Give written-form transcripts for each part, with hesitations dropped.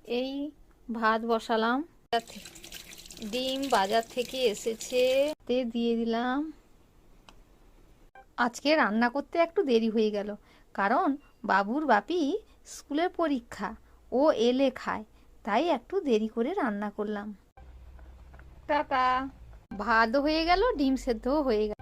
এই ভাত বসালাম, ডিম বাজার থেকে এসেছে, তে দিয়ে দিলাম। আজকে রান্না করতে একটু দেরি হয়ে গেল, কারণ বাবুর বাপি স্কুলের পরীক্ষা, ও এলে খায়, তাই একটু দেরি করে রান্না করলাম। টাটা। ভাতও হয়ে গেল, ডিম সেদ্ধও হয়ে গেল।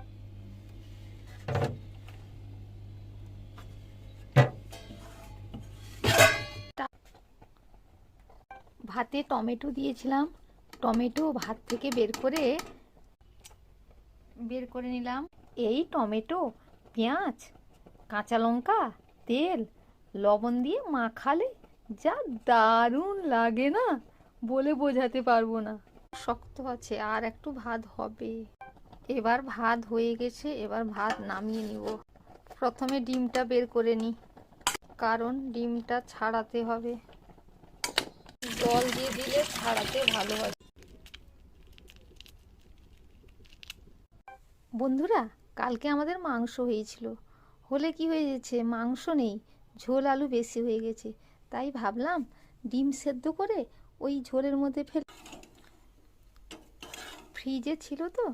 ভাতে টমেটো দিয়েছিলাম, টমেটো ভাত থেকে বের করে নিলাম। এই টমেটো, পেঁয়াজ, কাঁচা লঙ্কা, তেল, লবণ দিয়ে মাখালে যা দারুণ লাগে না, বলে বোঝাতে পারবো না। শক্ত আছে, আর একটু ভাত হবে। এবার ভাত হয়ে গেছে, এবার ভাত নামিয়ে নিব। প্রথমে ডিমটা বের করে নিই, কারণ ডিমটা ছাড়াতে হবে, জল দিয়ে দিলে ছাড়াতে ভালো হয়। বন্ধুরা, কালকে আমাদের মাংস হয়েছিল, হলে কি হয়ে গেছে, মাংস নেই, ঝোল আলু বেশি হয়ে গেছে, তাই ভাবলাম ডিম সেদ্ধ করে ওই ঝোলের মধ্যে ফ্রিজে ছিল তো,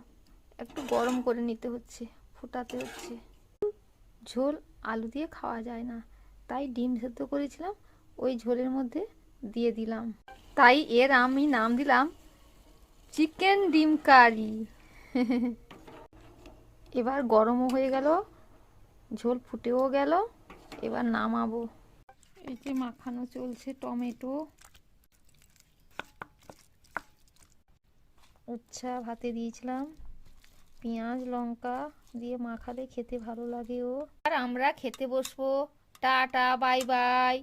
একটু গরম করে নিতে হচ্ছে, ফোটাতে হচ্ছে। ঝোল আলু দিয়ে খাওয়া যায় না, তাই ডিম সেদ্ধ করেছিলাম, ওই ঝোলের মধ্যে দিয়ে দিলাম। তাই এর আমি নাম দিলাম চিকেন ডিম কারি। এবার গরমও হয়ে গেল, ঝোল ফুটেও গেল, এবার নামাবো। এই যে মাখানো চলছে, টমেটো, উচ্ছা ভাতে দিয়েছিলাম, পেঁয়াজ লঙ্কা দিয়ে মাখালে খেতে ভালো লাগে ও। আর আমরা খেতে বসবো। Tata, bye bye.